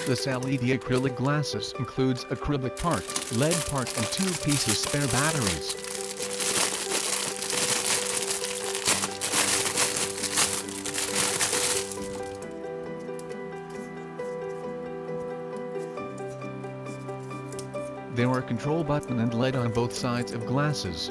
This LED acrylic glasses includes acrylic part, lead part and 2 pieces spare batteries. There are control button and LED on both sides of glasses.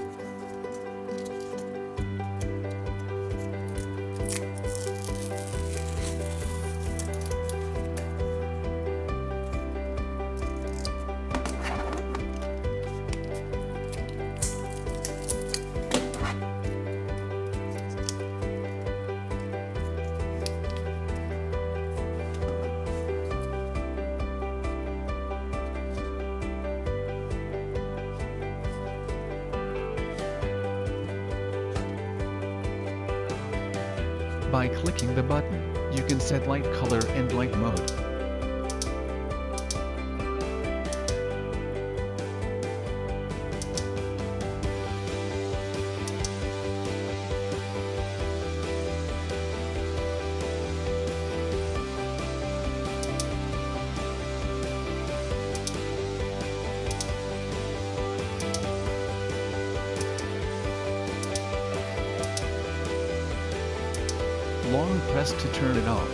By clicking the button, you can set light color and light mode. Long press to turn it off.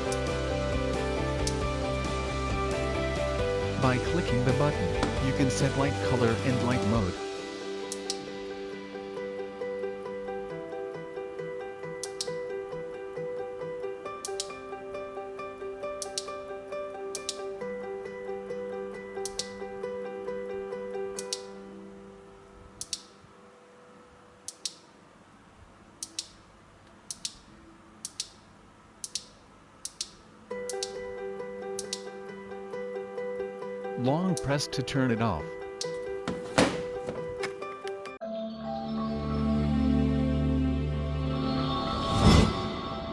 By clicking the button, you can set light color and light mode. Long press to turn it off.